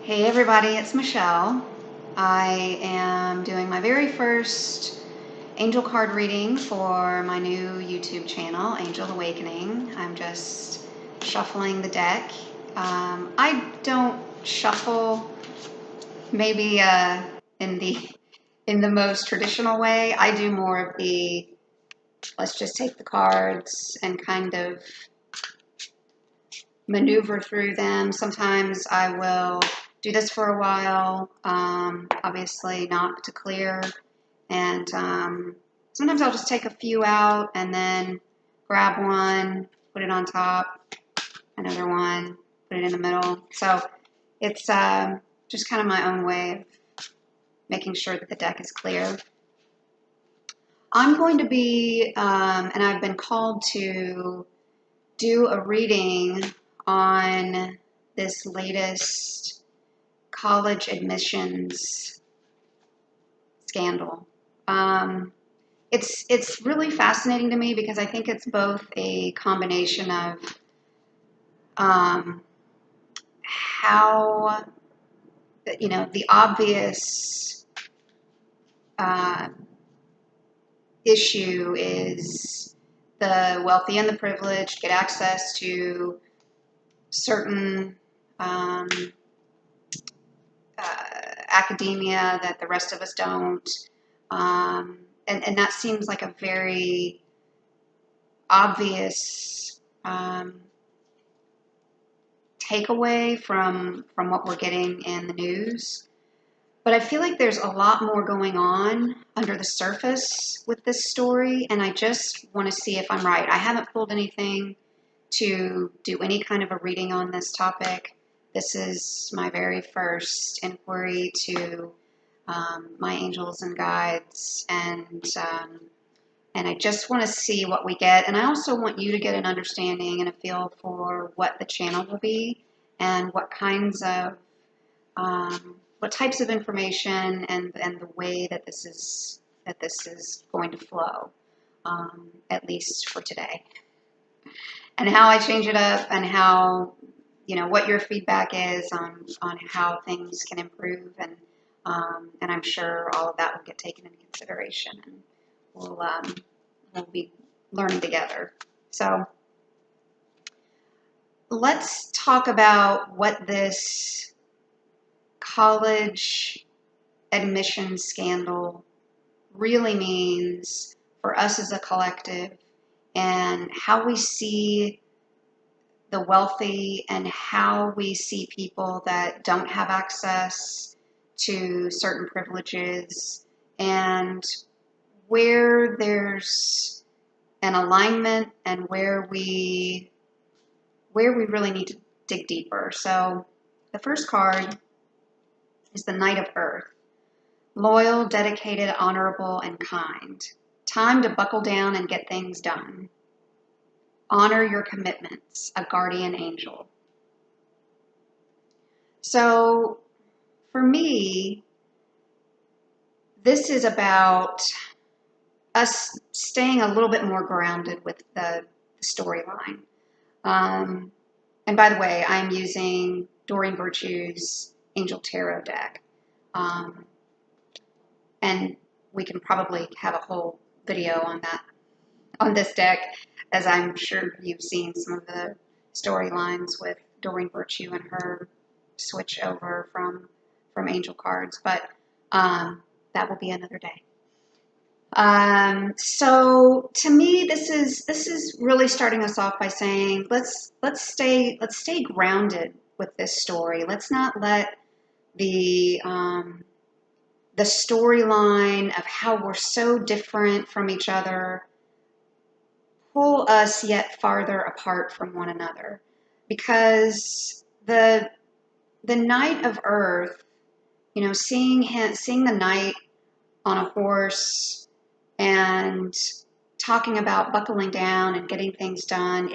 Hey everybody, it's Michelle. I am doing my very first angel card reading for my new YouTube channel, Angel Awakening. I'm just shuffling the deck. I don't shuffle maybe in the most traditional way. I do more of the let's just take the cards and kind of maneuver through them. Sometimes I will do this for a while, obviously not to clear, and sometimes I'll just take a few out and then grab one, put it on top, another one, put it in the middle. So it's just kind of my own way of making sure that the deck is clear. I'm going to be, and I've been called to do a reading on this latest college admissions scandal. It's really fascinating to me because I think it's both a combination of how, the obvious issue is the wealthy and the privileged get access to certain academia that the rest of us don't. And that seems like a very obvious takeaway from what we're getting in the news. But I feel like there's a lot more going on under the surface with this story, and I just want to see if I'm right. I haven't pulled anything to do any kind of a reading on this topic. This is my very first inquiry to my angels and guides, and I just want to see what we get. And I also want you to get an understanding and a feel for what the channel will be and what kinds of what types of information and the way that this is going to flow, at least for today, and how I change it up, and how, what your feedback is on how things can improve, and I'm sure all of that will get taken into consideration, and we'll be learning together. So let's talk about what this college admission scandal really means for us as a collective, and how we see the wealthy and how we see people that don't have access to certain privileges, and where there's an alignment and where we really need to dig deeper. So the first card is the Knight of Earth. Loyal, dedicated, honorable, and kind. Time to buckle down and get things done. Honor your commitments, a guardian angel. So for me, this is about us staying a little bit more grounded with the storyline. And by the way, I'm using Doreen Virtue's Angel Tarot deck. And we can probably have a whole video on this deck, as I'm sure you've seen some of the storylines with Doreen Virtue and her switch over from angel cards, but that will be another day. So to me, this is really starting us off by saying let's stay grounded with this story. Let's not let the storyline of how we're so different from each other pull us yet farther apart from one another, because the Knight of Earth, seeing the knight on a horse and talking about buckling down and getting things done,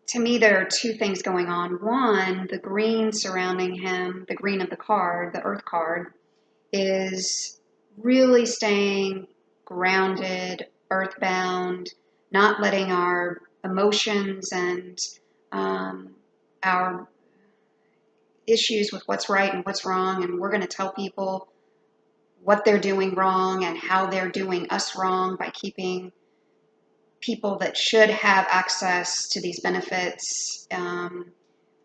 to me, there are two things going on. One, the green surrounding him, the green of the card, the Earth card, is really staying grounded, earthbound, not letting our emotions and our issues with what's right and what's wrong, and we're going to tell people what they're doing wrong and how they're doing us wrong by keeping people that should have access to these benefits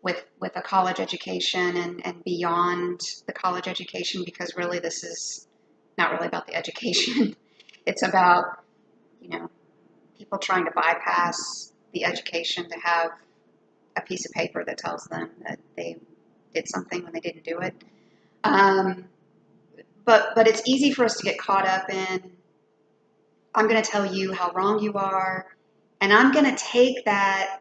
with a college education and beyond the college education, because really this is not really about the education. It's about, people trying to bypass the education to have a piece of paper that tells them that they did something when they didn't do it. But it's easy for us to get caught up in, I'm going to tell you how wrong you are, and I'm going to take that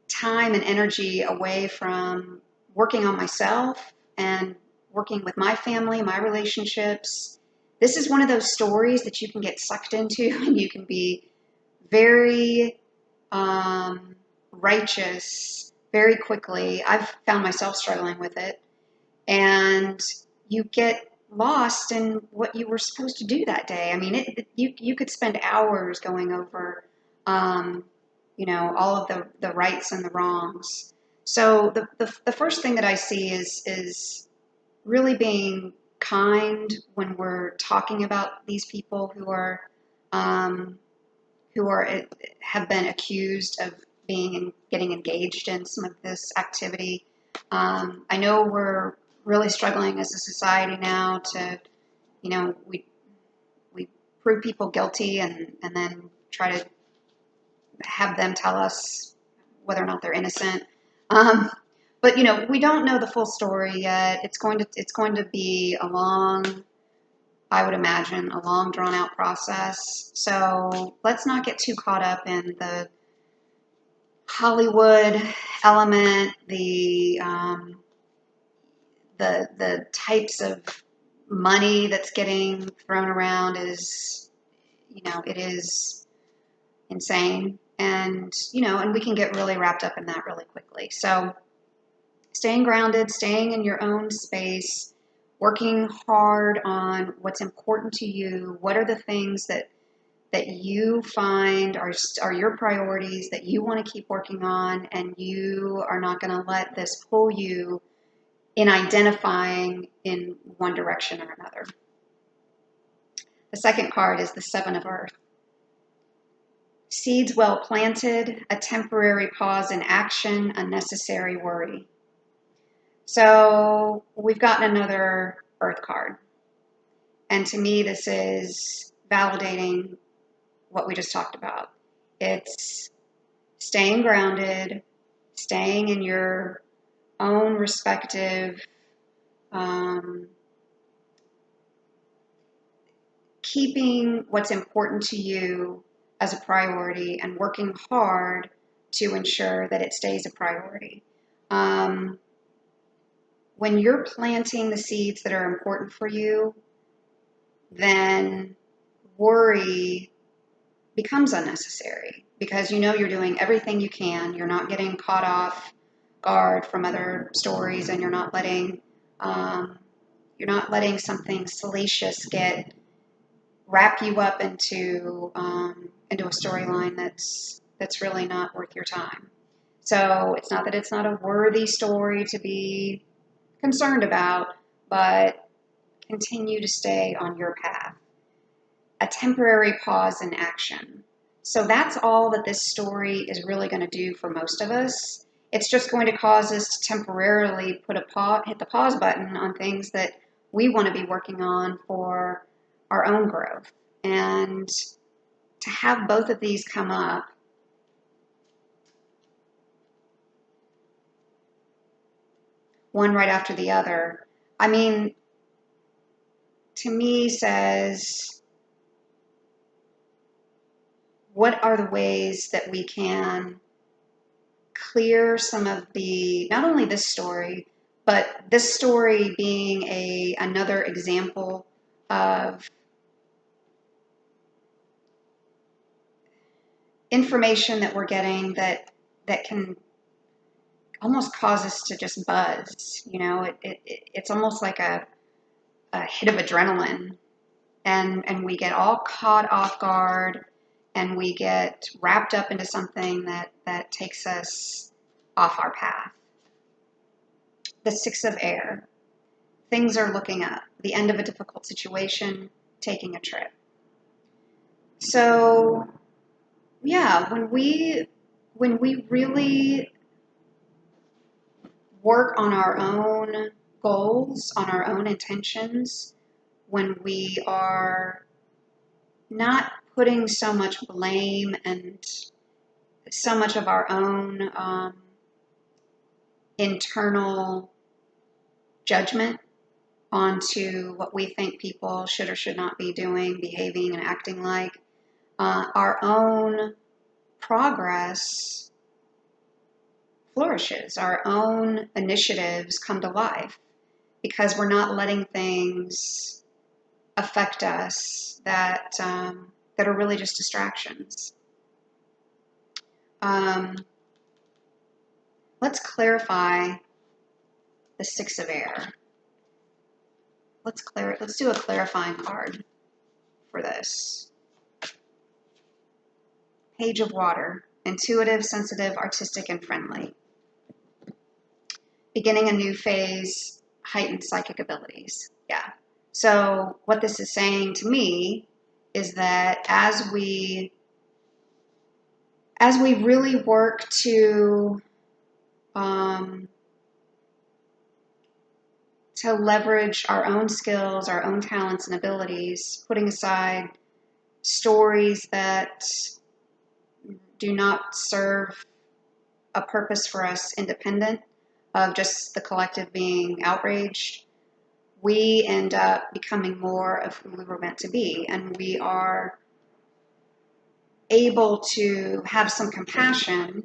time and energy away from working on myself and working with my family, my relationships. This is one of those stories that you can get sucked into, and you can be very righteous very quickly. I've found myself struggling with it, and you get lost in what you were supposed to do that day. I mean, you could spend hours going over, all of the rights and the wrongs. So the first thing that I see is really being kind when we're talking about these people who have been accused of getting engaged in some of this activity. I know we're really struggling as a society now to, we prove people guilty and then try to have them tell us whether or not they're innocent. But we don't know the full story yet. It's going to be I would imagine, a long drawn out process. So let's not get too caught up in the Hollywood element, the types of money that's getting thrown around is, it is insane. And we can get really wrapped up in that really quickly. So staying grounded, staying in your own space, working hard on what's important to you. What are the things that you find are your priorities that you want to keep working on, and you are not going to let this pull you in identifying in one direction or another. The second card is the Seven of Earth. Seeds well planted, a temporary pause in action, unnecessary worry. So we've gotten another Earth card. And to me, this is validating what we just talked about. It's staying grounded, staying in your own respective, keeping what's important to you as a priority and working hard to ensure that it stays a priority. When you're planting the seeds that are important for you, then worry becomes unnecessary because you're doing everything you can. You're not getting caught off guard from other stories, and you're not letting something salacious wrap you up into a storyline that's really not worth your time. So it's not that it's not a worthy story to be concerned about, but continue to stay on your path. A temporary pause in action. So that's all that this story is really going to do for most of us. It's just going to cause us to temporarily hit the pause button on things that we want to be working on for our own growth. And to have both of these come up, one right after the other, to me says, what are the ways that we can clear some of not only this story, but this story being another example of information that we're getting that can almost cause us to just buzz. It's almost like a hit of adrenaline, and we get all caught off guard, and we get wrapped up into something that takes us off our path. the Six of Air. Things are looking up. The end of a difficult situation, taking a trip. So, yeah, when we really work on our own goals, on our own intentions, when we are not putting so much blame and so much of our own internal judgment onto what we think people should or should not be doing, behaving, and acting like, our own progress flourishes, our own initiatives come to life because we're not letting things affect us that that are really just distractions. Let's clarify the Six of Air. Let's do a clarifying card for this. Page of Water. Intuitive, sensitive, artistic, and friendly. Beginning a new phase, heightened psychic abilities. Yeah. So what this is saying to me is that as we really work to leverage our own skills, our own talents and abilities, putting aside stories that do not serve a purpose for us independent of just the collective being outraged, we end up becoming more of who we were meant to be. And we are able to have some compassion.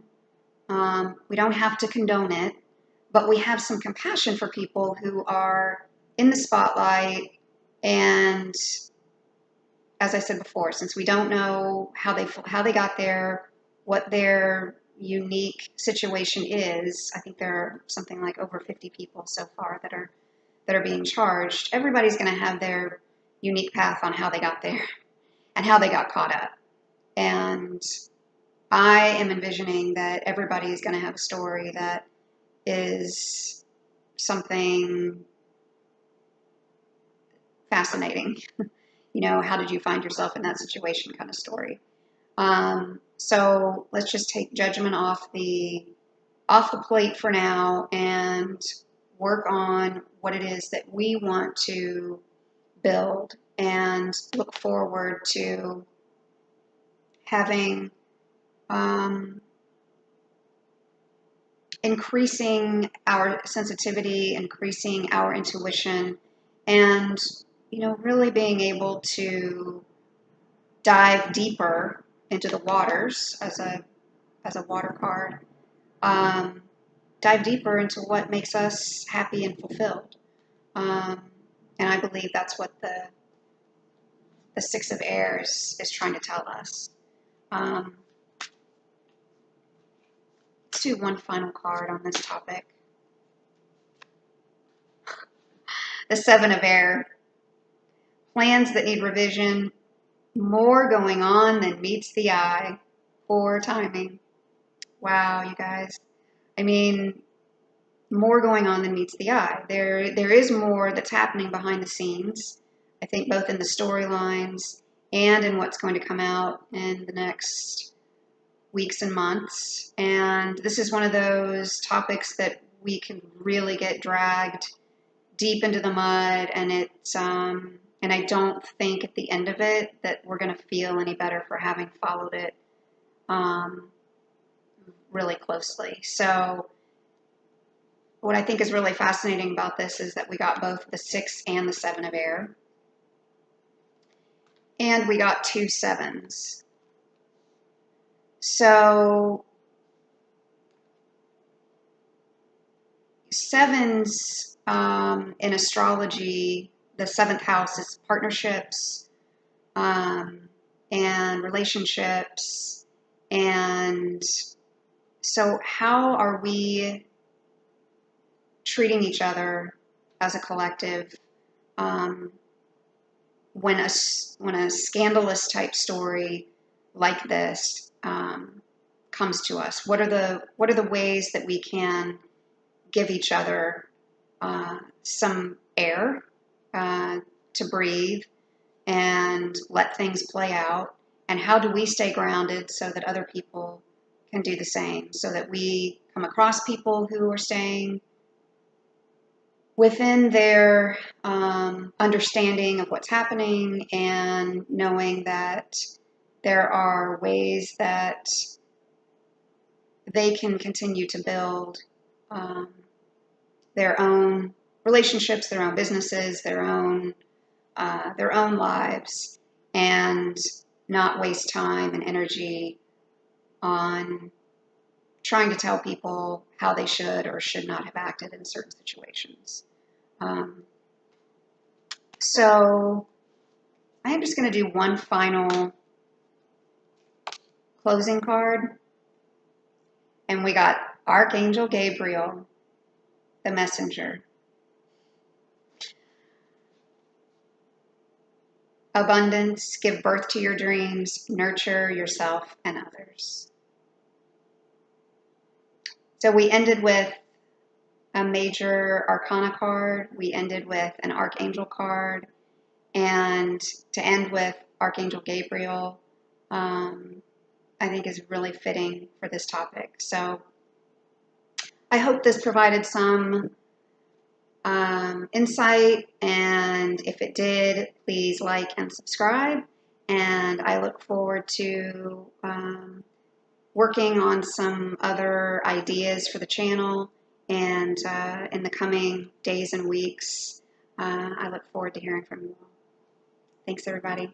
We don't have to condone it, but we have some compassion for people who are in the spotlight. And as I said before, since we don't know how they got there, what their unique situation is, I think there are something like over 50 people so far that are being charged. Everybody's going to have their unique path on how they got there and how they got caught up. And I am envisioning that everybody is going to have a story that is something fascinating. You know, how did you find yourself in that situation kind of story. So let's just take judgment off the plate for now and work on what it is that we want to build and look forward to having increasing our sensitivity, increasing our intuition, and, you know, really being able to dive deeper into the waters as a water card, dive deeper into what makes us happy and fulfilled. And I believe that's what the Six of Air is trying to tell us. Let's do one final card on this topic. The Seven of Air. Plans that need revision. More going on than meets the eye. Poor timing. Wow, you guys. I mean, more going on than meets the eye. There is more that's happening behind the scenes. I think both in the storylines and in what's going to come out in the next weeks and months. And this is one of those topics that we can really get dragged deep into the mud, and and I don't think at the end of it that we're going to feel any better for having followed it really closely. So what I think is really fascinating about this is that we got both the Six and the Seven of Air. And we got two sevens. So sevens in astrology, the seventh house is partnerships and relationships. And so how are we treating each other as a collective when a scandalous type story like this comes to us? What are the ways that we can give each other some air to breathe and let things play out. And how do we stay grounded so that other people can do the same, so that we come across people who are staying within their understanding of what's happening and knowing that there are ways that they can continue to build their own relationships, their own businesses, their own lives, and not waste time and energy on trying to tell people how they should or should not have acted in certain situations. So I'm just going to do one final closing card. And we got Archangel Gabriel, the messenger. Abundance, give birth to your dreams, nurture yourself and others. So we ended with a major arcana card. We ended with an archangel card. And to end with Archangel Gabriel, I think is really fitting for this topic. So I hope this provided some insight, and if it did, please like and subscribe. And I look forward to working on some other ideas for the channel, and in the coming days and weeks, I look forward to hearing from you all. Thanks, everybody.